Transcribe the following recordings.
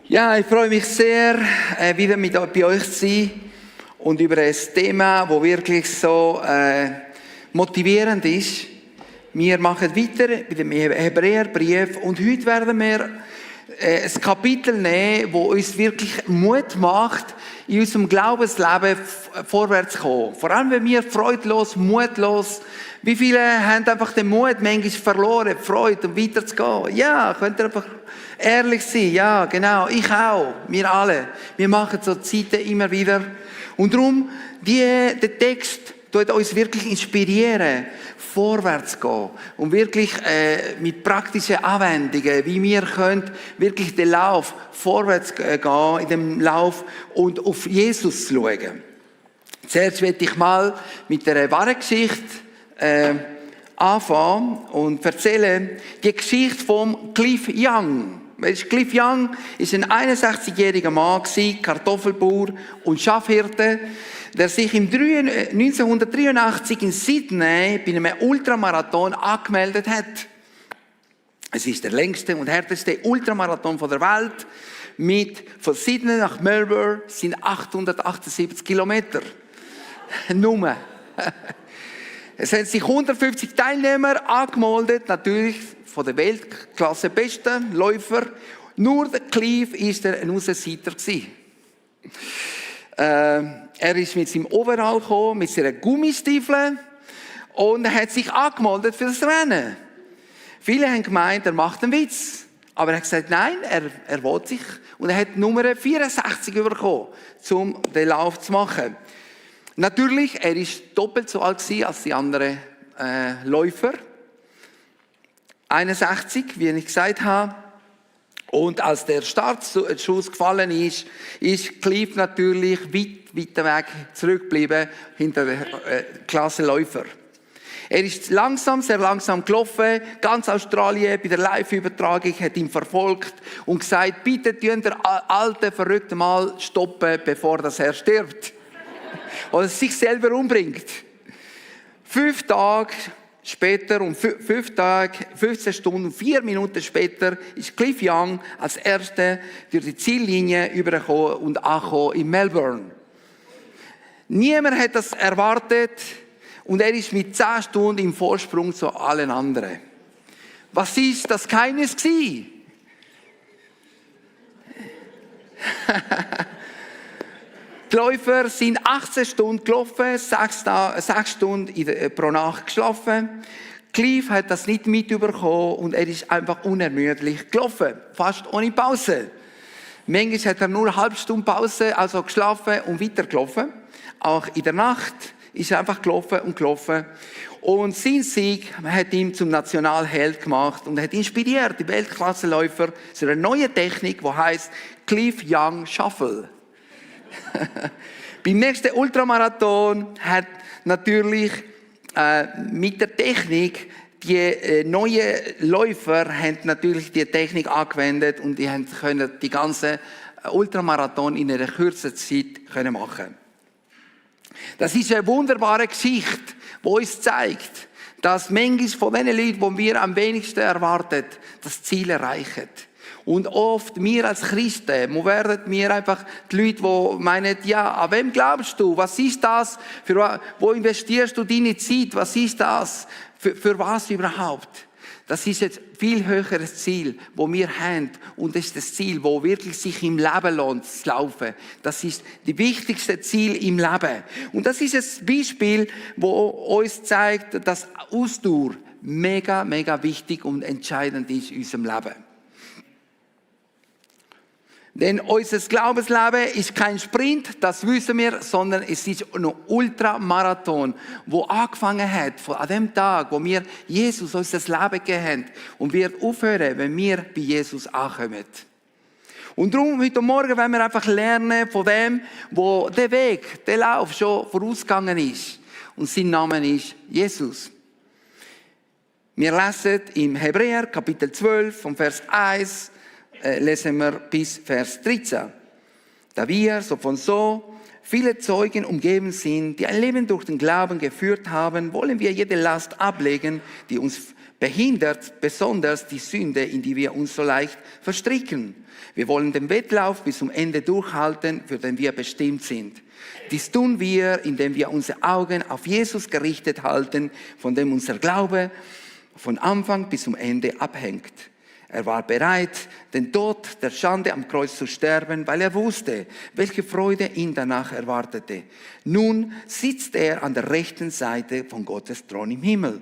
Ja, ich freue mich sehr, wieder bei euch zu sein und über ein Thema, das wirklich so motivierend ist. Wir machen weiter mit dem Hebräerbrief und heute werden wir ein Kapitel nehmen, das uns wirklich Mut macht, in unserem Glaubensleben vorwärts zu kommen. Vor allem, wenn wir freudlos, mutlos, wie viele haben einfach den Mut manchmal verloren, die Freude, um weiterzugehen. Ja, könnt ihr einfach ehrlich sein. Ja, genau, ich auch, wir alle. Wir machen so Zeiten immer wieder. Und darum, der Text tut uns wirklich inspirieren, vorwärts zu gehen und wirklich mit praktischen Anwendungen, wie wir können wirklich den Lauf vorwärts gehen, in dem Lauf und auf Jesus zu schauen. Zuerst möchte ich mal mit einer wahren Geschichte anfangen und erzählen die Geschichte von Cliff Young. Cliff Young war ein 61-jähriger Mann, Kartoffelbauer und Schafhirte, der sich im 1983 in Sydney bei einem Ultramarathon angemeldet hat. Es ist der längste und härteste Ultramarathon der Welt. Von Sydney nach Melbourne sind 878 Kilometer. Nummer. Es haben sich 150 Teilnehmer angemeldet, natürlich von der Weltklasse besten Läufer. Nur der Cliff war ein Aussenseiter. Er ist mit seinem Overall gekommen, mit seinen Gummistiefeln und er hat sich angemeldet für das Rennen. Viele haben gemeint, er macht einen Witz. Aber er hat gesagt, nein, er will sich. Und er hat Nummer 64 bekommen, um den Lauf zu machen. Natürlich, er war doppelt so alt als die anderen Läufer. 61, wie ich gesagt habe. Und als der Startschuss gefallen ist Cliff natürlich weit Weg zurückgeblieben hinter den Klassenläufer. Er ist sehr langsam gelaufen. Ganz Australien bei der Live-Übertragung hat ihn verfolgt und gesagt, bitte tun der alte Verrückte mal stoppen, bevor er stirbt. Oder sich selber umbringt. 5 Tage später, 15 Stunden, 4 Minuten später, ist Cliff Young als Erster durch die Ziellinie übergekommen und angekommen in Melbourne. Niemand hat das erwartet und er ist mit 10 Stunden im Vorsprung zu allen anderen. Was ist das Geheimnis gewesen? Die Läufer sind 18 Stunden gelaufen, 6 Stunden pro Nacht geschlafen. Cliff hat das nicht mitbekommen und er ist einfach unermüdlich gelaufen, fast ohne Pause. Manchmal hat er nur eine halbe Stunde Pause, also geschlafen und weitergelaufen. Auch in der Nacht ist er einfach gelaufen. Und sein Sieg hat ihn zum Nationalheld gemacht und hat inspiriert, die Weltklassenläufer zu einer neuen Technik, die heisst Cliff Young Shuffle. Beim nächsten Ultramarathon hat natürlich mit der Technik die neuen Läufer haben natürlich die Technik angewendet und die können die ganze Ultramarathon in einer kurzen Zeit machen. Das ist eine wunderbare Geschichte, die uns zeigt, dass manchmal von den Leuten, die wir am wenigsten erwarten, das Ziel erreichen. Und oft, wir als Christen, werden wir einfach die Leute, die meinen, ja, an wem glaubst du? Was ist das? Wo investierst du deine Zeit? Was ist das? Für was überhaupt? Das ist ein viel höheres Ziel, das wir haben. Und das ist das Ziel, das wirklich sich im Leben lohnt, zu laufen. Das ist das wichtigste Ziel im Leben. Und das ist ein Beispiel, das uns zeigt, dass Ausdauer mega, mega wichtig und entscheidend ist in unserem Leben. Denn unser Glaubensleben ist kein Sprint, das wissen wir, sondern es ist ein Ultramarathon, wo angefangen hat, an dem Tag, wo wir Jesus unser Leben gegeben haben und wird aufhören, wenn wir bei Jesus ankommen. Und darum, heute Morgen wollen wir einfach lernen von dem, wo der Weg, der Lauf schon vorausgegangen ist. Und sein Name ist Jesus. Wir lesen im Hebräer, Kapitel 12, vom Vers 1, lesen wir bis Vers 13. Da wir so viele Zeugen umgeben sind, die ein Leben durch den Glauben geführt haben, wollen wir jede Last ablegen, die uns behindert besonders die Sünde, in die wir uns so leicht verstricken. Wir wollen den Wettlauf bis zum Ende durchhalten, für den wir bestimmt sind. Dies tun wir, indem wir unsere Augen auf Jesus gerichtet halten, von dem unser Glaube von Anfang bis zum Ende abhängt. Er war bereit, den Tod der Schande am Kreuz zu sterben, weil er wusste, welche Freude ihn danach erwartete. Nun sitzt er an der rechten Seite von Gottes Thron im Himmel.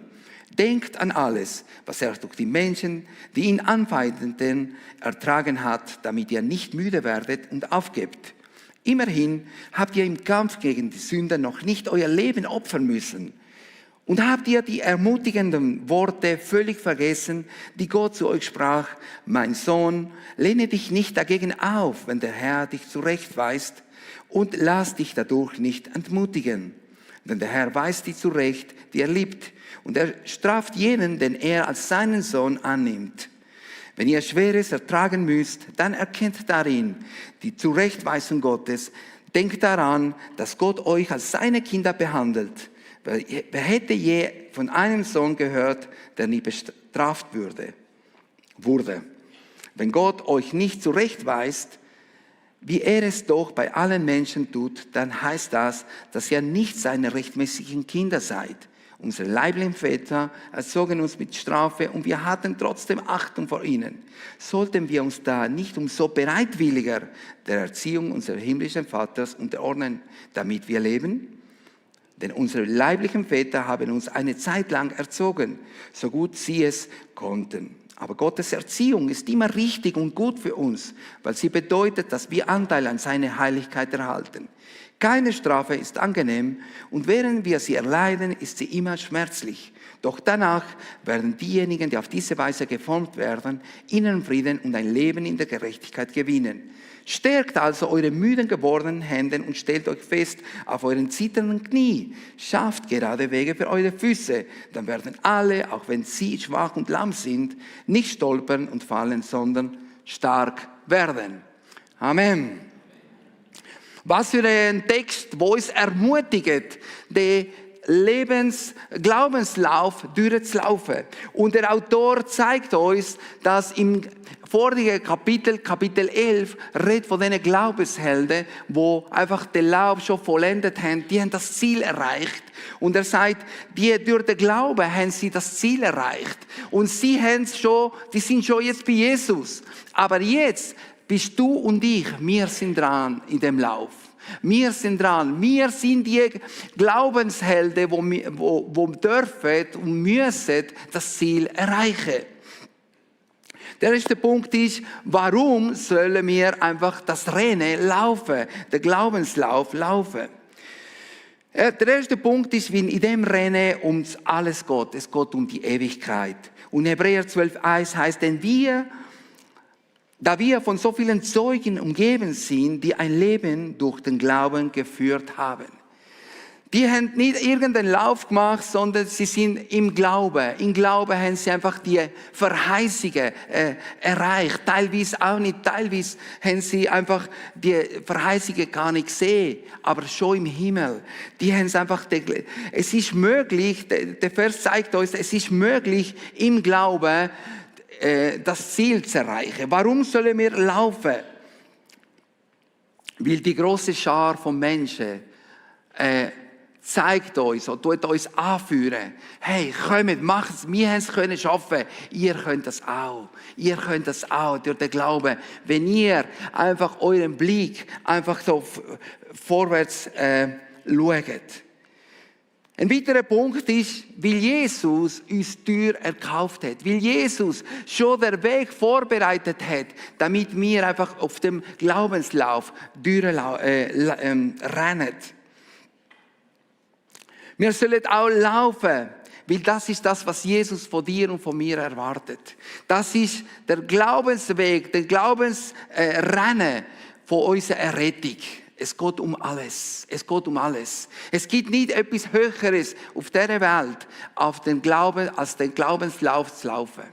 Denkt an alles, was er durch die Menschen, die ihn anfeindeten, ertragen hat, damit ihr nicht müde werdet und aufgebt. Immerhin habt ihr im Kampf gegen die Sünder noch nicht euer Leben opfern müssen. Und habt ihr die ermutigenden Worte völlig vergessen, die Gott zu euch sprach: Mein Sohn, lehne dich nicht dagegen auf, wenn der Herr dich zurechtweist, und lass dich dadurch nicht entmutigen. Denn der Herr weist die zurecht, die er liebt, und er straft jenen, den er als seinen Sohn annimmt. Wenn ihr Schweres ertragen müsst, dann erkennt darin die Zurechtweisung Gottes. Denkt daran, dass Gott euch als seine Kinder behandelt. Wer hätte je von einem Sohn gehört, der nie bestraft wurde? Wenn Gott euch nicht zurechtweist, wie er es doch bei allen Menschen tut, dann heißt das, dass ihr nicht seine rechtmäßigen Kinder seid. Unsere leiblichen Väter erzogen uns mit Strafe und wir hatten trotzdem Achtung vor ihnen. Sollten wir uns da nicht umso bereitwilliger der Erziehung unseres himmlischen Vaters unterordnen, damit wir leben? Denn unsere leiblichen Väter haben uns eine Zeit lang erzogen, so gut sie es konnten. Aber Gottes Erziehung ist immer richtig und gut für uns, weil sie bedeutet, dass wir Anteil an seiner Heiligkeit erhalten. Keine Strafe ist angenehm und während wir sie erleiden, ist sie immer schmerzlich. Doch danach werden diejenigen, die auf diese Weise geformt werden, inneren Frieden und ein Leben in der Gerechtigkeit gewinnen. Stärkt also eure müden gewordenen Hände und stellt euch fest auf euren zitternden Knie. Schafft gerade Wege für eure Füße, dann werden alle, auch wenn sie schwach und lahm sind, nicht stolpern und fallen, sondern stark werden. Amen. Was für ein Text, wo uns ermutigt, den Glaubenslauf durchzulaufen. Und der Autor zeigt uns, dass im vorigen Kapitel 11, redet von diesen Glaubenshelden, die einfach den Lauf schon vollendet haben, die haben das Ziel erreicht. Und er sagt, die durch den Glauben haben sie das Ziel erreicht. Und die sind schon jetzt bei Jesus. Aber jetzt bist du und ich, wir sind dran in dem Lauf. Wir sind dran. Wir sind die Glaubenshelden, die dürfen und müssen das Ziel erreichen. Der erste Punkt ist, warum sollen wir einfach das Rennen laufen, den Glaubenslauf laufen? Der erste Punkt ist, wie in dem Rennen ums alles geht. Es geht um die Ewigkeit. Und Hebräer 12,1 heißt, denn da wir von so vielen Zeugen umgeben sind, die ein Leben durch den Glauben geführt haben. Die haben nicht irgendeinen Lauf gemacht, sondern sie sind im Glauben. Im Glauben haben sie einfach die Verheißungen erreicht. Teilweise auch nicht, teilweise haben sie einfach die Verheißungen gar nicht gesehen, aber schon im Himmel. Die haben es einfach, es ist möglich, der Vers zeigt uns, es ist möglich im Glauben, das Ziel zu erreichen. Warum sollen wir laufen? Weil die große Schar von Menschen zeigt uns und tut uns anführen. Hey, kommt, macht es, wir haben es können schaffen. Ihr könnt das auch. Ihr könnt das auch durch den Glauben. Wenn ihr einfach euren Blick einfach so vorwärts schaut. Ein weiterer Punkt ist, weil Jesus uns teuer erkauft hat. Weil Jesus schon den Weg vorbereitet hat, damit wir einfach auf dem Glaubenslauf rennen. Wir sollen auch laufen, weil das ist das, was Jesus von dir und von mir erwartet. Das ist der Glaubensweg, der Glaubensrennen von unserer Errettung. Es geht um alles. Es geht um alles. Es gibt nicht etwas Höheres auf dieser Welt, auf den Glauben, als den Glaubenslauf zu laufen.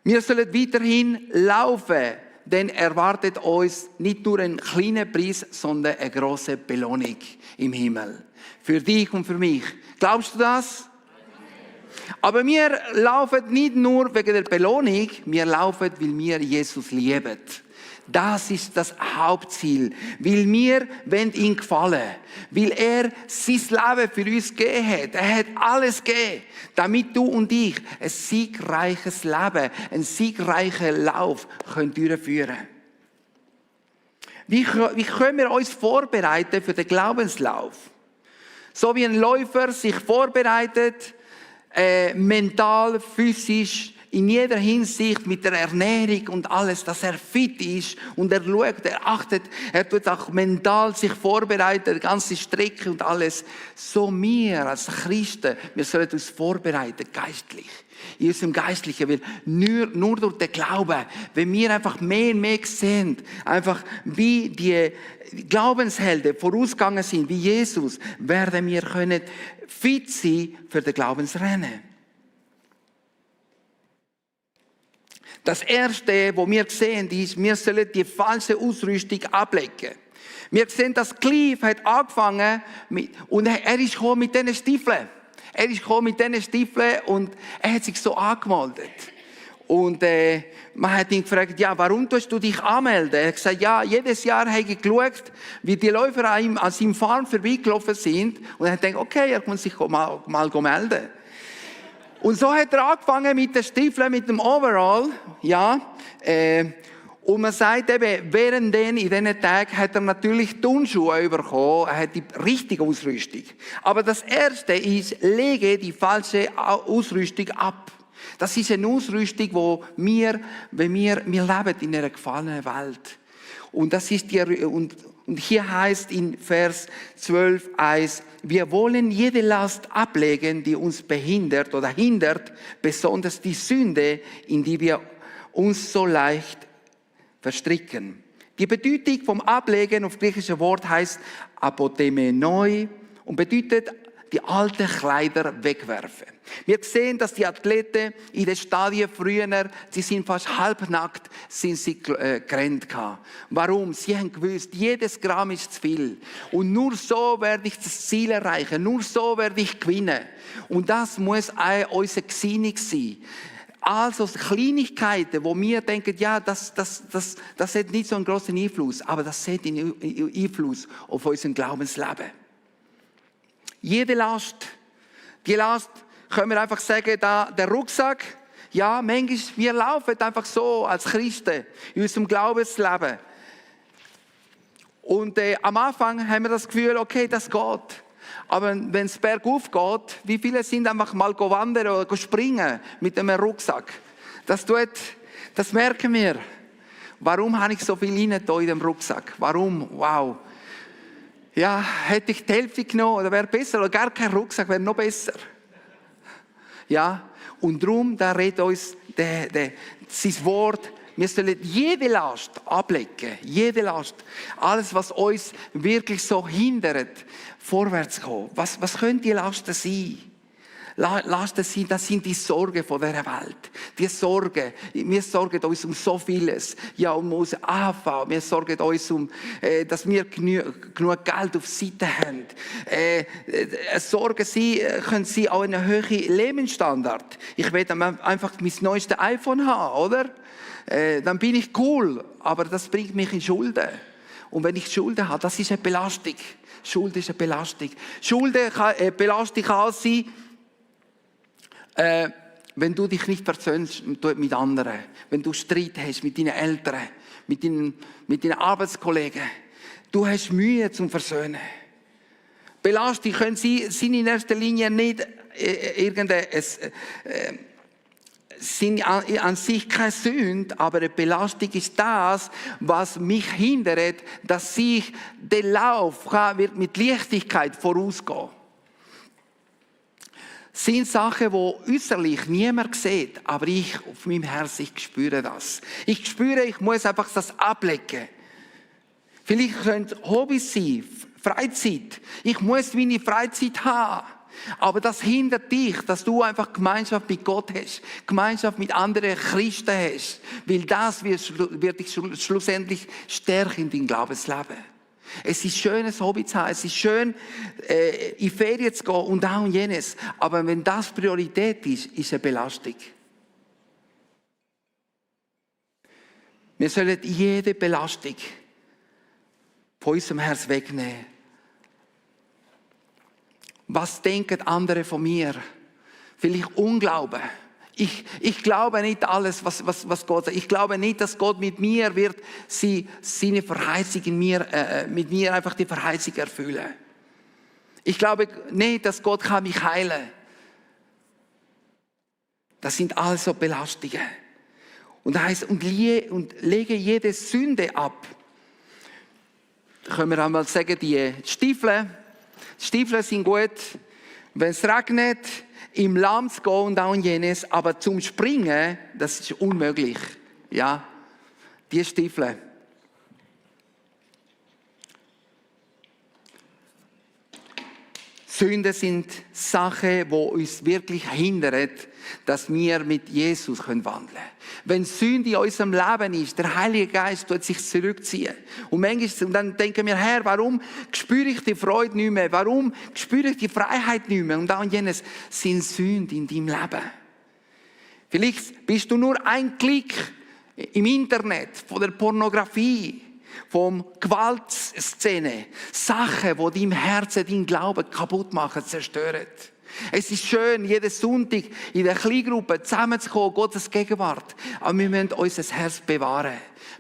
Wir sollen weiterhin laufen, denn erwartet uns nicht nur ein kleiner Preis, sondern eine große Belohnung im Himmel. Für dich und für mich. Glaubst du das? Aber wir laufen nicht nur wegen der Belohnung, wir laufen, weil wir Jesus lieben. Das ist das Hauptziel, weil wir ihn gefallen, weil er sein Leben für uns gegeben hat. Er hat alles gegeben, damit du und ich ein siegreiches Leben, einen siegreichen Lauf durchführen können. Wie können wir uns vorbereiten für den Glaubenslauf? So wie ein Läufer sich vorbereitet, mental, physisch, in jeder Hinsicht mit der Ernährung und alles, dass er fit ist und er schaut, er achtet, er tut auch mental sich vorbereiten, die ganze Strecke und alles. So wir als Christen, wir sollen uns vorbereiten, geistlich. In unserem Geistlichen, weil nur durch den Glauben, wenn wir einfach mehr und mehr sehen, einfach wie die Glaubenshelden vorausgegangen sind, wie Jesus, werden wir können fit sein für das Glaubensrennen. Das Erste, was wir sehen, ist, wir sollen die falsche Ausrüstung ablegen. Wir sehen, dass Clive hat angefangen und er ist gekommen mit diesen Stiefeln. Er ist gekommen mit diesen Stiefeln und er hat sich so angemeldet. Und man hat ihn gefragt, ja, warum tust du dich anmelden? Er hat gesagt, ja, jedes Jahr habe ich geschaut, wie die Läufer an seinem Farm vorbeigelaufen sind. Und er hat gedacht, okay, er muss sich mal melden. Und so hat er angefangen mit den Stiefeln, mit dem Overall, ja. Und man sagt eben, in diesen Tagen hat er natürlich Turnschuhe bekommen, er hat die richtige Ausrüstung. Aber das Erste ist, lege die falsche Ausrüstung ab. Das ist eine Ausrüstung, wo wir leben in einer gefallenen Welt. Und das ist und hier heißt in Vers 12,1, wir wollen jede Last ablegen, die uns behindert oder hindert, besonders die Sünde, in die wir uns so leicht verstricken. Die Bedeutung vom Ablegen auf griechische Wort heißt apotemenoi und bedeutet die alten Kleider wegwerfen. Wir sehen, dass die Athleten in den Stadien früher, sie sind fast halbnackt, sind sie gerannt. Warum? Sie haben gewusst, jedes Gramm ist zu viel. Und nur so werde ich das Ziel erreichen, nur so werde ich gewinnen. Und das muss auch unsere Gesinnung sein. Also Kleinigkeiten, wo wir denken, ja, das hat nicht so einen großen Einfluss, aber das hat einen Einfluss auf unser Glaubensleben. Jede Last, die Last, können wir einfach sagen, der Rucksack, ja, manchmal, wir laufen einfach so als Christen in unserem Glaubensleben. Und am Anfang haben wir das Gefühl, okay, das geht. Aber wenn es bergauf geht, wie viele sind einfach mal wandern oder springen mit einem Rucksack? Das merken wir. Warum habe ich so viel rein in dem Rucksack? Warum? Wow. Ja, hätte ich die Hälfte genommen, oder wäre besser, oder gar kein Rucksack, wäre noch besser. Ja, und darum, da redet uns sein Wort, wir sollen jede Last ablegen, jede Last, alles, was uns wirklich so hindert, vorwärts zu kommen. Was können die Lasten sein? Lasten sein, das sind die Sorgen von dieser Welt. Die Sorgen, wir sorgen uns um so vieles. Ja, um unser AV, wir sorgen uns dass wir genug Geld auf Seite haben. Sorgen können sie auch einen hohen Lebensstandard. Ich will einfach mein neuestes iPhone haben, oder? Dann bin ich cool, aber das bringt mich in Schulden. Und wenn ich Schulden habe, das ist eine Belastung. Schuld ist eine Belastung. Belastung kann auch sein, wenn du dich nicht versöhnst mit anderen, wenn du Streit hast mit deinen Eltern, mit deinen Arbeitskollegen, du hast Mühe zum Versöhnen. Belastung sind in erster Linie nicht sind an sich keine Sünde, aber eine Belastung ist das, was mich hindert, dass ich den Lauf mit Leichtigkeit vorausgehen. Das sind Sachen, die äußerlich niemand sieht, aber ich auf meinem Herzen, ich spüre das. Ich spüre, ich muss einfach das ablegen. Vielleicht können es Hobbys sein, Freizeit. Ich muss meine Freizeit haben. Aber das hindert dich, dass du einfach Gemeinschaft mit Gott hast, Gemeinschaft mit anderen Christen hast, weil das wird dich schlussendlich stärken in deinem Glaubensleben. Es ist schön, ein Hobby zu haben. Es ist schön, in Ferien zu gehen und auch und jenes. Aber wenn das Priorität ist, ist es eine Belastung. Wir sollen jede Belastung von unserem Herz wegnehmen. Was denken andere von mir? Vielleicht Unglauben. Ich glaube nicht alles, was Gott sagt. Ich glaube nicht, dass Gott mit mir wird seine Verheißung mit mir einfach die Verheißung erfüllen. Ich glaube nicht, dass Gott kann mich heilen. Das sind also Belastungen. Und das heisst, und lege jede Sünde ab. Da können wir einmal sagen, die Stiefel sind gut, wenn es regnet, im Lamm zu gehen und auch jenes, aber zum Springen, das ist unmöglich. Ja, die Stiefel. Sünden sind Sachen, die uns wirklich hindern, dass wir mit Jesus wandeln können. Wenn Sünde in unserem Leben ist, der Heilige Geist tut sich zurückziehen. Und manchmal, dann denken wir, Herr, warum spüre ich die Freude nicht mehr? Warum spüre ich die Freiheit nicht mehr? Und auch jenes sind Sünden in deinem Leben. Vielleicht bist du nur ein Klick im Internet von der Pornografie, von Gewaltszene, Sachen, die deinem Herzen, deinen Glauben kaputt machen, zerstören. Es ist schön, jeden Sonntag in der Kleingruppe zusammenzukommen, Gottes Gegenwart. Aber wir müssen unser Herz bewahren.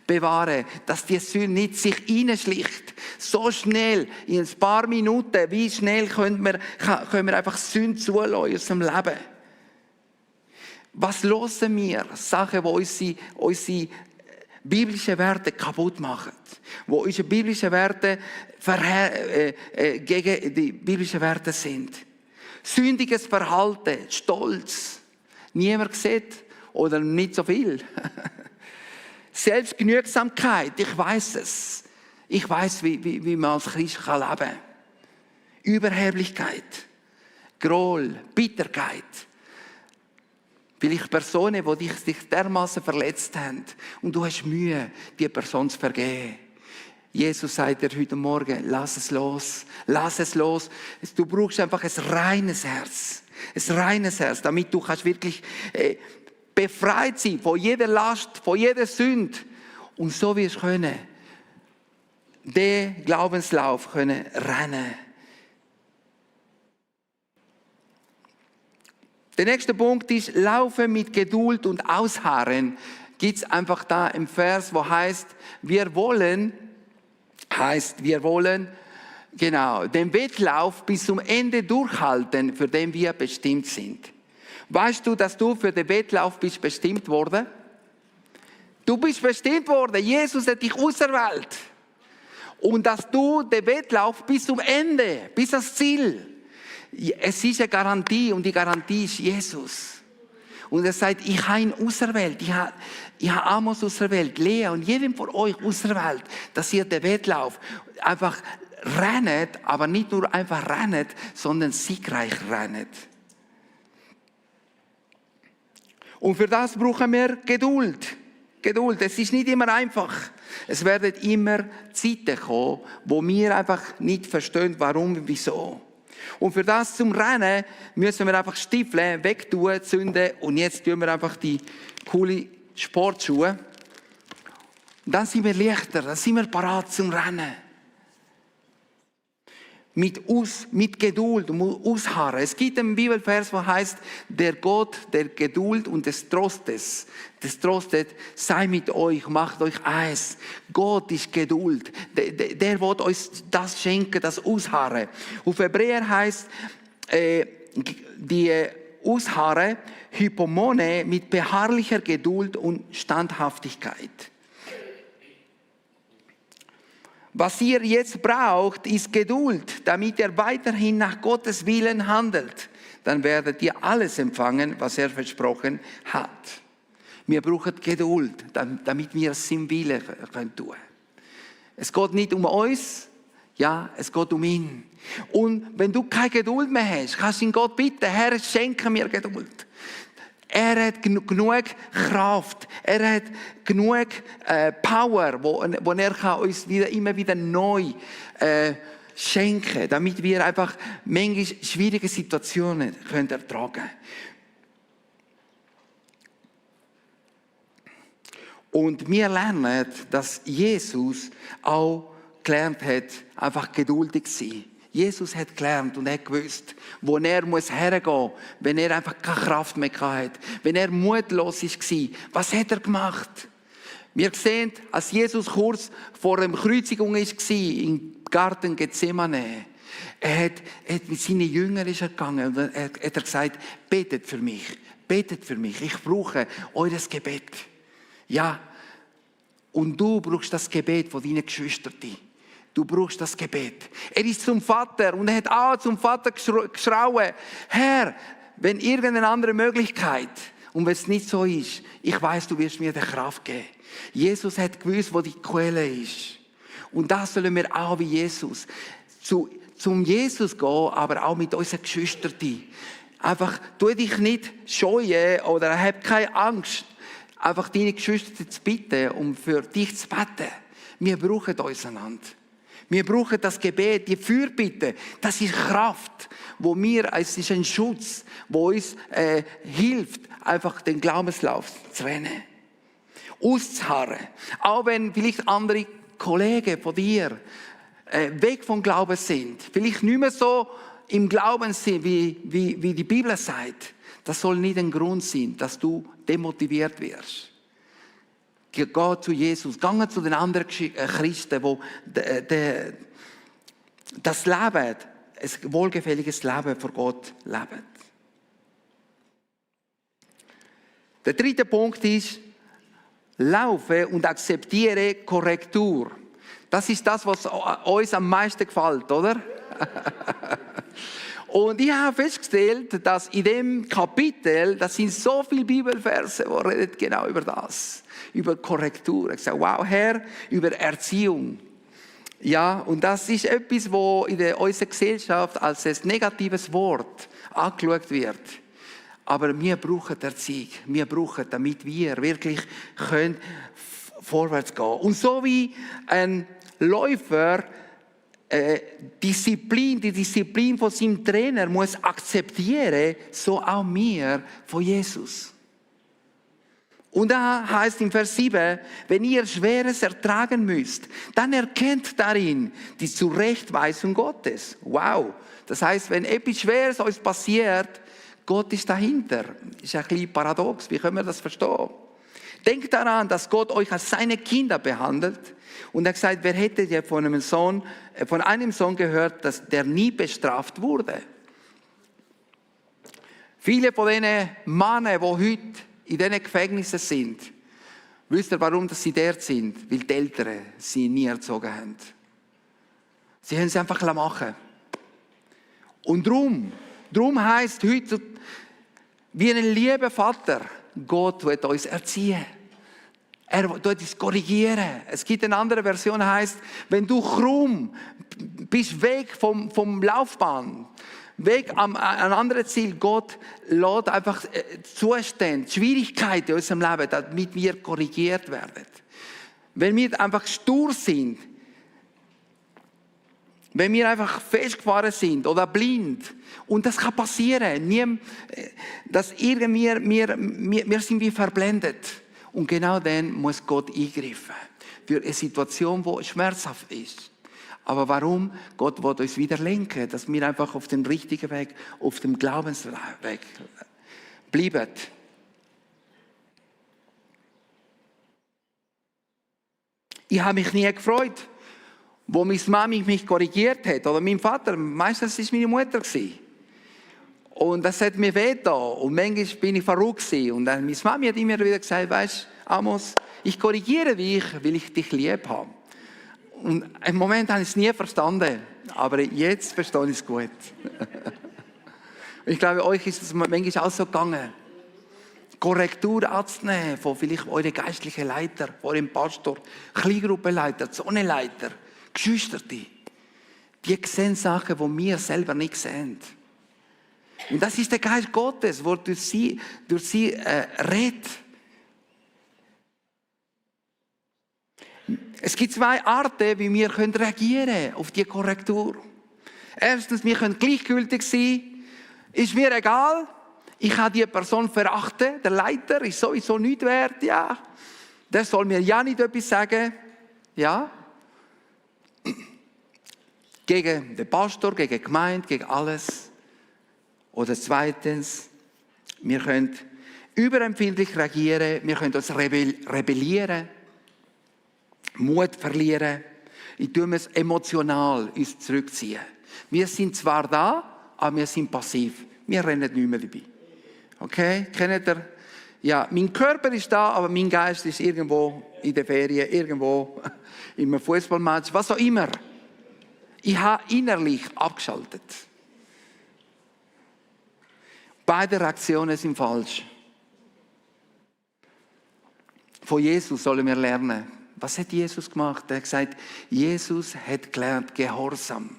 Bewahren, dass die Sünde nicht sich reinschlicht. So schnell, in ein paar Minuten, wie schnell können wir einfach Sünde zulassen in unserem Leben. Was hören wir? Sachen, die unsere biblische Werte kaputt machen. Wo unsere biblischen Werte gegen die biblischen Werte sind. Sündiges Verhalten, Stolz. Niemand sieht oder nicht so viel. Selbstgenügsamkeit, ich weiß es. Ich weiß, wie man als Christ leben kann. Überheblichkeit, Groll, Bitterkeit. Vielleicht Personen, die dich dermaßen verletzt haben und du hast Mühe, die Person zu vergeben. Jesus sagt dir heute Morgen, lass es los. Lass es los. Du brauchst einfach ein reines Herz. Ein reines Herz, damit du kannst wirklich befreit sein von jeder Last, von jeder Sünde. Und so wirst du können, den Glaubenslauf können rennen. Der nächste Punkt ist, laufe mit Geduld und Ausharren. Gibt es einfach da im Vers, wo heißt, wir wollen den Wettlauf bis zum Ende durchhalten, für den wir bestimmt sind. Weißt du, dass du für den Wettlauf bist bestimmt worden? Du bist bestimmt worden. Jesus hat dich auserwählt. Und dass du den Wettlauf bis zum Ende, bis ans Ziel. Es ist eine Garantie und die Garantie ist Jesus. Und er sagt, ich habe ihn auserwählt. Ich habe Amos auserwählt, Lea und jedem von euch auserwählt, dass ihr den Wettlauf einfach rennt, aber nicht nur einfach rennt, sondern siegreich rennt. Und für das brauchen wir Geduld. Geduld. Es ist nicht immer einfach. Es werden immer Zeiten kommen, wo wir einfach nicht verstehen, warum und wieso. Und für das zum Rennen müssen wir einfach Stiefel wegtun, zünden und jetzt tun wir einfach die coole Sportschuhe. Und dann sind wir leichter, dann sind wir parat zum Rennen. Mit Geduld und Ausharren. Es gibt einen Bibelvers, der heißt, der Gott der Geduld und des Trostes sei mit euch, macht euch eins. Gott ist Geduld. Der wird euch das schenken, das Ausharren. Auf Hebräer heißt die Ausharren Hypomone mit beharrlicher Geduld und Standhaftigkeit. Was ihr jetzt braucht, ist Geduld, damit ihr weiterhin nach Gottes Willen handelt. Dann werdet ihr alles empfangen, was er versprochen hat. Wir brauchen Geduld, damit wir es im Willen tun können. Es geht nicht um uns, ja, es geht um ihn. Und wenn du keine Geduld mehr hast, kannst du ihn Gott bitten, Herr, schenke mir Geduld. Er hat genug Kraft. Er hat genug Power, wo er kann uns immer wieder neu schenken, damit wir einfach manchmal schwierige Situationen ertragen können. Und wir lernen, dass Jesus auch gelernt hat, einfach geduldig zu sein. Jesus hat gelernt und hat gewusst, wo er hergehen muss, wenn er einfach keine Kraft mehr hatte, wenn er mutlos war. Was hat er gemacht? Wir sehen, als Jesus kurz vor der Kreuzigung war, im Garten Gethsemane, er hat mit seinen Jüngern gegangen und er hat gesagt, betet für mich, ich brauche eures Gebet. Ja, und du brauchst das Gebet von deinen Geschwistern. Du brauchst das Gebet. Er ist zum Vater und er hat auch zum Vater geschrauen, Herr, wenn irgendeine andere Möglichkeit, und wenn es nicht so ist, ich weiß, du wirst mir die Kraft geben. Jesus hat gewusst, wo die Quelle ist. Und das sollen wir auch wie Jesus. Zum Jesus gehen, aber auch mit unseren Geschwistern. Einfach, tu dich nicht scheuen oder hab keine Angst, einfach deine Geschwister zu bitten, um für dich zu beten. Wir brauchen uns einander. Wir brauchen das Gebet, die Fürbitte. Das ist Kraft, es ist ein Schutz, wo uns hilft, einfach den Glaubenslauf zu rennen. Auszuharren. Auch wenn vielleicht andere Kollegen von dir weg vom Glauben sind, vielleicht nicht mehr so im Glauben sind, wie die Bibel sagt. Das soll nicht ein Grund sein, dass du demotiviert wirst. Geh zu Jesus, geh zu den anderen Christen, die das Leben, ein wohlgefälliges Leben vor Gott leben. Der dritte Punkt ist, laufe und akzeptiere Korrektur. Das ist das, was uns am meisten gefällt, oder? Und ich habe festgestellt, dass in dem Kapitel, das sind so viele Bibelverse, die reden genau über das, über Korrektur. Ich sage, wow, Herr, über Erziehung. Ja, und das ist etwas, was in unserer Gesellschaft als ein negatives Wort angeschaut wird. Aber wir brauchen Erziehung. Wir brauchen, damit wir wirklich vorwärts gehen können. Und so wie ein Läufer die Disziplin von seinem Trainer muss akzeptieren, so auch wir von Jesus. Und da heißt im Vers 7, wenn ihr Schweres ertragen müsst, dann erkennt darin die Zurechtweisung Gottes. Wow! Das heißt, wenn etwas Schweres uns passiert, Gott ist dahinter. Ist ein bisschen paradox. Wie können wir das verstehen? Denkt daran, dass Gott euch als seine Kinder behandelt. Und er hat gesagt, wer hätte ja von einem Sohn gehört, der nie bestraft wurde? Viele von diesen Männern, die heute in diesen Gefängnissen sind, wisst ihr, warum sie dort sind? Weil die Eltern sie nie erzogen haben. Sie haben es einfach machen. Und darum heisst heute, wie ein lieber Vater, Gott wird uns erziehen. Er wird uns korrigieren. Es gibt eine andere Version, die heisst, wenn du krumm bist, weg vom Laufbahn, weg an ein anderes Ziel, Gott lässt einfach Zustände, Schwierigkeiten in unserem Leben, damit wir korrigiert werden. Wenn wir einfach stur sind, wenn wir einfach festgefahren sind oder blind, und das kann passieren, dass irgendwie wir sind wie verblendet. Und genau dann muss Gott eingreifen. Für eine Situation, die schmerzhaft ist. Aber warum? Gott will uns wieder lenken, dass wir einfach auf dem richtigen Weg, auf dem Glaubensweg bleiben. Ich habe mich nie gefreut, wo meine Mami mich korrigiert hat. Oder mein Vater, meistens war es meine Mutter. Und das hat mir wehgetan. Und manchmal bin ich verrückt. Und dann meine Mami hat immer wieder gesagt, weisst du, Amos, ich korrigiere dich, weil ich dich lieb habe. Und im Moment habe ich es nie verstanden. Aber jetzt verstehe ich es gut. Ich glaube, euch ist es manchmal auch so gegangen. Korrektur anzunehmen von vielleicht euren geistlichen Leiter, von eurem Pastor, Kleingruppenleiter, Zonenleiter, Geschwister. Die sehen Sachen, die wir selber nicht sehen. Und das ist der Geist Gottes, der durch sie redet. Es gibt zwei Arten, wie wir reagieren können auf die Korrektur. Erstens, wir können gleichgültig sein. Ist mir egal. Ich habe die Person verachten. Der Leiter ist sowieso nichts wert. Ja. Der soll mir ja nicht etwas sagen. Ja. Gegen den Pastor, gegen die Gemeinde, gegen alles. Oder zweitens, wir können überempfindlich reagieren. Wir können uns rebellieren. Mut verlieren. Ich tue es emotional uns zurückziehen. Wir sind zwar da, aber wir sind passiv. Wir rennen nicht mehr dabei. Okay? Kennt ihr? Ja, mein Körper ist da, aber mein Geist ist irgendwo in der Ferien, irgendwo in einem Fußballmatch, was auch immer. Ich habe innerlich abgeschaltet. Beide Reaktionen sind falsch. Von Jesus sollen wir lernen. Was hat Jesus gemacht? Er hat gesagt, Jesus hat gelernt, Gehorsam.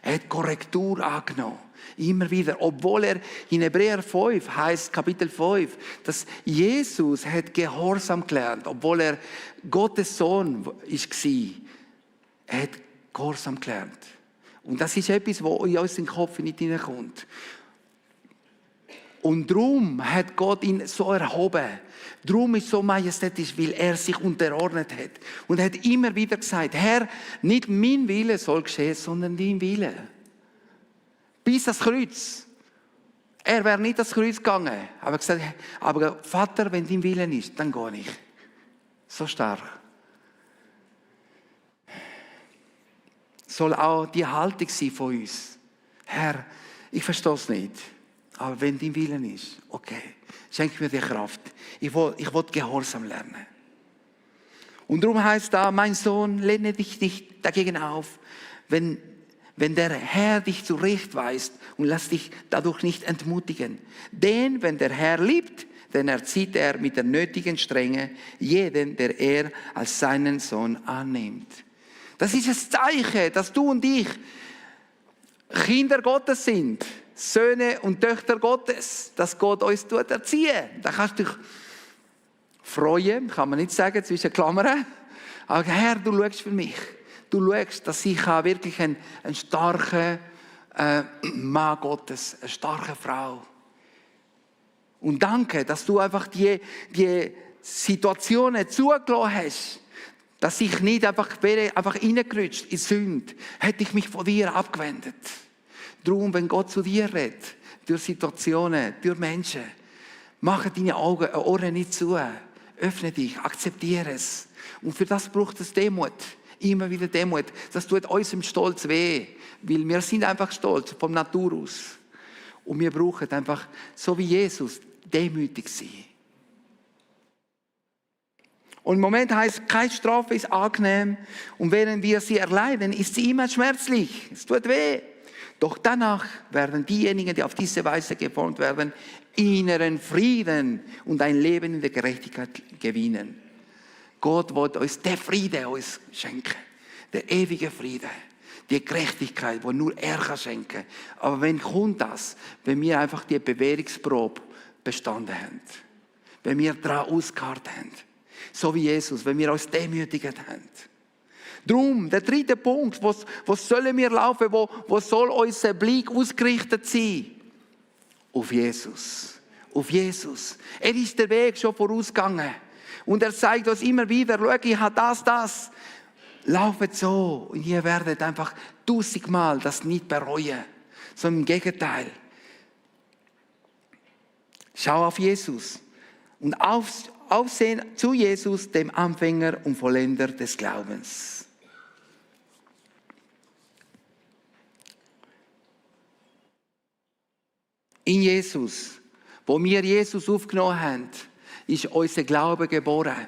Er hat Korrektur angenommen. Immer wieder. Obwohl er in Hebräer 5 heißt, Kapitel 5, dass Jesus hat Gehorsam gelernt. Obwohl er Gottes Sohn war. Er hat Gehorsam gelernt. Und das ist etwas, was in unseren Kopf nicht hineinkommt. Und darum hat Gott ihn so erhoben. Darum ist es so majestätisch, weil er sich unterordnet hat. Und er hat immer wieder gesagt, Herr, nicht mein Wille soll geschehen, sondern dein Wille. Bis das Kreuz. Er wäre nicht ans Kreuz gegangen. Aber gesagt, aber Vater, wenn dein Wille ist, dann gehe ich. So stark. Soll auch die Haltung sein von uns. Herr, ich verstehe es nicht. Aber wenn dein Wille ist, okay, schenk mir die Kraft. Ich will Gehorsam lernen. Und darum heißt da, mein Sohn, lehne dich nicht dagegen auf, wenn der Herr dich zurechtweist und lass dich dadurch nicht entmutigen. Denn wenn der Herr liebt, dann erzieht er mit der nötigen Strenge jeden, der er als seinen Sohn annimmt. Das ist das Zeichen, dass du und ich Kinder Gottes sind. Söhne und Töchter Gottes, dass Gott uns erzieht. Da kannst du dich freuen, kann man nicht sagen, zwischen Klammern. Aber Herr, du schaust für mich. Du schaust, dass ich wirklich ein starker Mann Gottes, eine starke Frau. Und danke, dass du einfach die Situationen zugelassen hast, dass ich nicht einfach reingerutscht in Sünde, hätte ich mich von dir abgewendet. Darum, wenn Gott zu dir redet, durch Situationen, durch Menschen, mach deine Augen, Ohren nicht zu. Öffne dich, akzeptiere es. Und für das braucht es Demut. Immer wieder Demut. Das tut unserem Stolz weh. Weil wir sind einfach stolz, vom Natur aus. Und wir brauchen einfach, so wie Jesus, demütig sein. Und im Moment heißt, keine Strafe ist angenehm. Und während wir sie erleiden, ist sie immer schmerzlich. Es tut weh. Doch danach werden diejenigen, die auf diese Weise geformt werden, inneren Frieden und ein Leben in der Gerechtigkeit gewinnen. Gott wird uns den Frieden uns schenken. Der ewige Friede. Die Gerechtigkeit, die nur er schenken kann. Aber wenn kommt das? Wenn wir einfach die Bewährungsprobe bestanden haben. Wenn wir daran ausgeharrt haben. So wie Jesus, wenn wir uns demütigt haben. Drum, der dritte Punkt, wo sollen wir laufen, wo soll unser Blick ausgerichtet sein? Auf Jesus. Auf Jesus. Er ist der Weg schon vorausgegangen. Und er zeigt uns immer wieder, schau, ich habe das. Laufet so. Und ihr werdet einfach 1000-mal das nicht bereuen. Sondern im Gegenteil. Schau auf Jesus. Und aufsehen zu Jesus, dem Anfänger und Vollender des Glaubens. In Jesus, wo wir Jesus aufgenommen haben, ist unser Glaube geboren.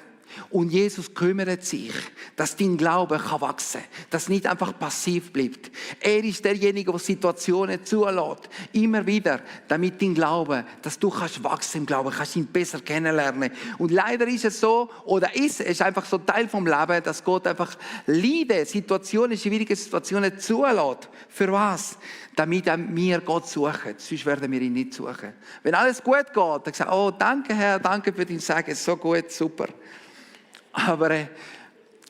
Und Jesus kümmert sich, dass dein Glaube wachsen kann, dass es nicht einfach passiv bleibt. Er ist derjenige, der Situationen zulässt, immer wieder, damit dein Glaube, dass du kannst wachsen im Glauben, kannst ihn besser kennenlernen. Und leider ist es so, es ist einfach so Teil vom Leben, dass Gott einfach Leiden, Situationen, schwierige Situationen zulässt. Für was? Damit wir Gott suchen. Sonst werden wir ihn nicht suchen. Wenn alles gut geht, dann sagen wir, oh, danke Herr, danke für dein Segen, so gut, super. Aber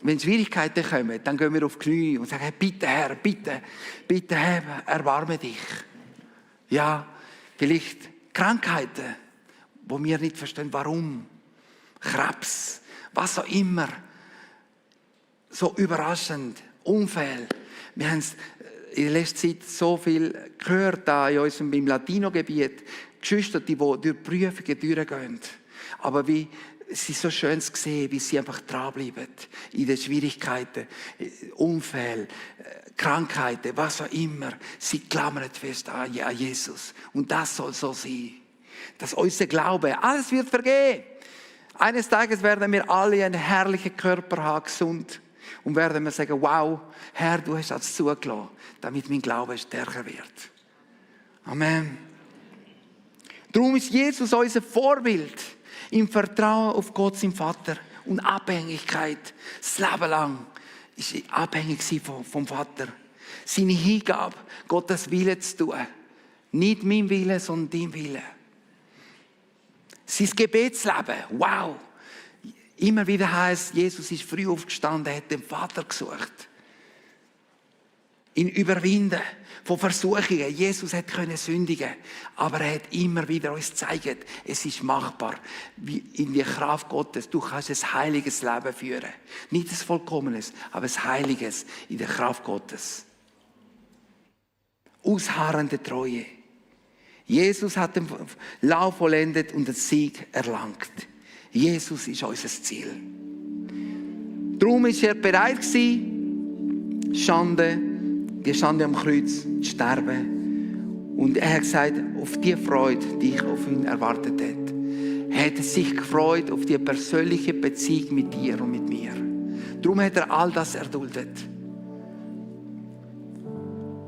wenn Schwierigkeiten kommen, dann gehen wir auf die Knie und sagen, bitte Herr, bitte Herr, erbarme dich. Ja, vielleicht Krankheiten, wo wir nicht verstehen, warum. Krebs, was auch immer. So überraschend, Unfälle. Wir haben in der letzten Zeit so viel gehört in unserem im Latino-Gebiet. Geschwister, die durch Prüfungen durchgehen. Aber es ist so schön zu sehen, wie sie einfach dranbleiben. In den Schwierigkeiten, Unfälle, Krankheiten, was auch immer. Sie klammern fest an Jesus. Und das soll so sein. Dass unser Glaube, alles wird vergehen. Eines Tages werden wir alle einen herrlichen Körper haben, gesund. Und werden wir sagen, wow, Herr, du hast das zugelassen, damit mein Glaube stärker wird. Amen. Darum ist Jesus unser Vorbild im Vertrauen auf Gott, seinen Vater und Abhängigkeit. Das Leben lang ist er abhängig vom Vater. Seine Hingabe, Gottes Wille zu tun. Nicht mein Wille, sondern dein Wille. Sein Gebetsleben, wow. Immer wieder heisst, Jesus ist früh aufgestanden, er hat den Vater gesucht. Ihn überwinden von Versuchungen. Jesus hat sündigen, aber er hat immer wieder uns gezeigt, es ist machbar. In die Kraft Gottes, du kannst ein heiliges Leben führen. Nicht ein vollkommenes, aber ein heiliges in der Kraft Gottes. Ausharrende Treue. Jesus hat den Lauf vollendet und den Sieg erlangt. Jesus ist unser Ziel. Darum war er bereit gewesen, die Schande am Kreuz zu sterben. Und er hat gesagt, auf die Freude, die ich auf ihn erwartet hätte. Er hat sich gefreut auf die persönliche Beziehung mit dir und mit mir. Darum hat er all das erduldet.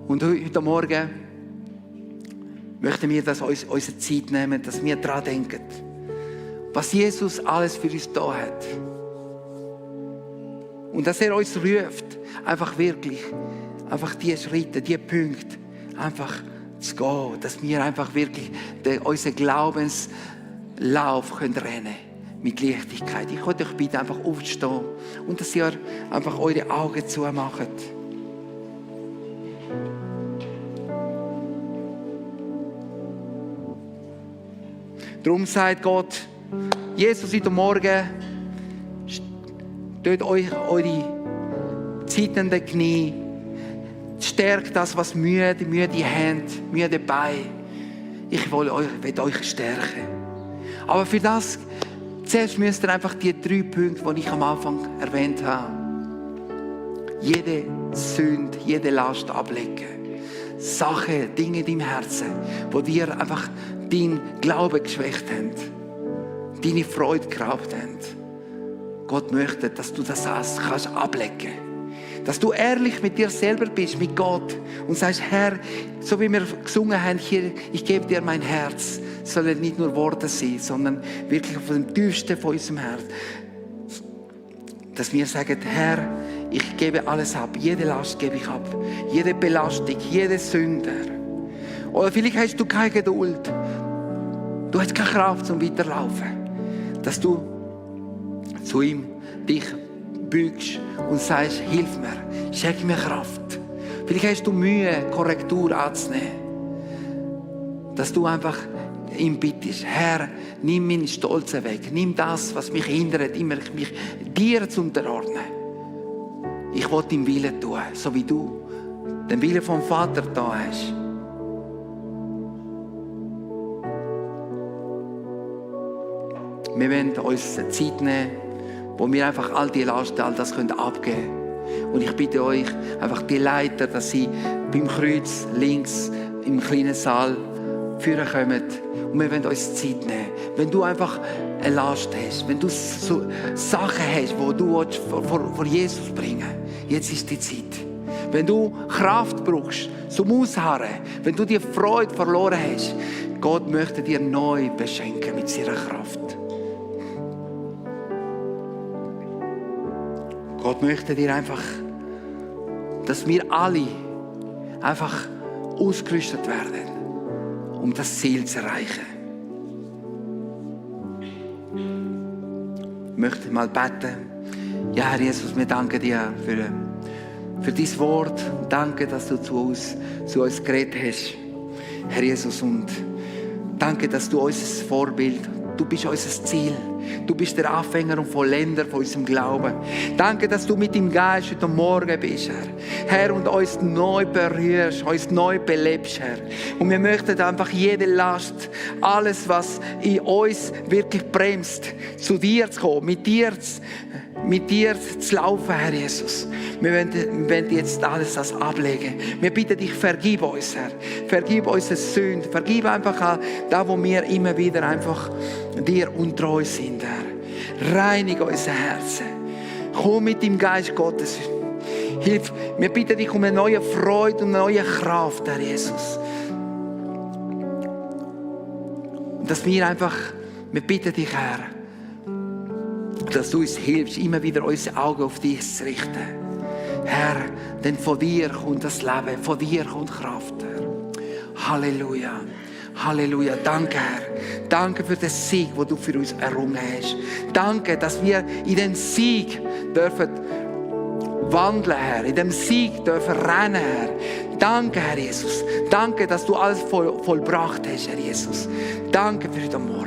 Und heute Morgen möchten wir unsere Zeit nehmen, dass wir daran denken, was Jesus alles für uns da hat. Und dass er uns ruft, einfach wirklich, einfach diese Schritte, diese Punkte, einfach zu gehen, dass wir einfach wirklich unseren Glaubenslauf rennen können. Mit Leichtigkeit. Ich möchte euch bitten, einfach aufzustehen und dass ihr einfach eure Augen zumacht. Darum sagt Gott, Jesus, heute Morgen, tut euch eure zitternde Knie, stärkt das, was müde Hände, müde Beine. Ich will euch stärken. Aber für das, zuerst müsst ihr einfach die 3 Punkte, die ich am Anfang erwähnt habe, jede Sünde, jede Last ablegen. Sachen, Dinge in deinem Herzen, wo dir einfach dein Glaube geschwächt haben, deine Freude geraubt haben. Gott möchte, dass du das kannst ablegen. Dass du ehrlich mit dir selber bist, mit Gott und sagst, Herr, so wie wir gesungen haben hier, ich gebe dir mein Herz. Sollen nicht nur Worte sein, sondern wirklich von dem tiefsten von unserem Herz. Dass wir sagen, Herr, ich gebe alles ab, jede Last gebe ich ab, jede Belastung, jede Sünde. Oder vielleicht hast du keine Geduld, du hast keine Kraft zum Weiterlaufen, dass du zu ihm dich bügst und sagst, hilf mir, schenk mir Kraft. Vielleicht hast du Mühe, Korrektur anzunehmen, dass du einfach ihm bittest, Herr, nimm meinen Stolz weg, nimm das, was mich hindert, immer mich dir zu unterordnen. Ich will deinen Willen tun, so wie du den Willen vom Vater da hast. Wir wollen uns eine Zeit nehmen, wo wir einfach all die Lasten, all das abgeben können. Und ich bitte euch, einfach die Leiter, dass sie beim Kreuz links im kleinen Saal führen kommen und wir wollen uns Zeit nehmen. Wenn du einfach eine Last hast, wenn du so Sachen hast, die du vor Jesus bringen willst, jetzt ist die Zeit. Wenn du Kraft brauchst zum Ausharren, wenn du die Freude verloren hast, Gott möchte dir neu beschenken mit seiner Kraft. Gott möchte dir einfach, dass wir alle einfach ausgerüstet werden, um das Ziel zu erreichen. Ich möchte mal beten. Ja, Herr Jesus, wir danken dir für dein Wort. Danke, dass du zu uns geredet hast, Herr Jesus. Und danke, dass du unser Vorbild, du bist unser Ziel. Du bist der Anfänger und Vollender von unserem Glauben. Danke, dass du mit dem Geist heute Morgen bist, Herr. Herr, und uns neu berührst, uns neu belebst, Herr. Und wir möchten einfach jede Last, alles, was in uns wirklich bremst, zu dir zu kommen, mit dir zu laufen, Herr Jesus. Wir wollen jetzt alles das ablegen. Wir bitten dich, vergib uns, Herr. Vergib unsere Sünden. Vergib einfach da, wo wir immer wieder einfach dir untreu sind, Herr. Reinige unser Herzen. Komm mit dem Geist Gottes. Hilf. Wir bitten dich um eine neue Freude und eine neue Kraft, Herr Jesus. Und dass wir bitten dich, Herr, dass du uns hilfst, immer wieder unsere Augen auf dich zu richten. Herr, denn von dir kommt das Leben, von dir kommt Kraft, Herr. Halleluja. Halleluja. Danke, Herr. Danke für den Sieg, den du für uns errungen hast. Danke, dass wir in den Sieg dürfen wandeln, Herr. In dem Sieg dürfen rennen, Herr. Danke, Herr Jesus. Danke, dass du alles vollbracht hast, Herr Jesus. Danke für heute Morgen.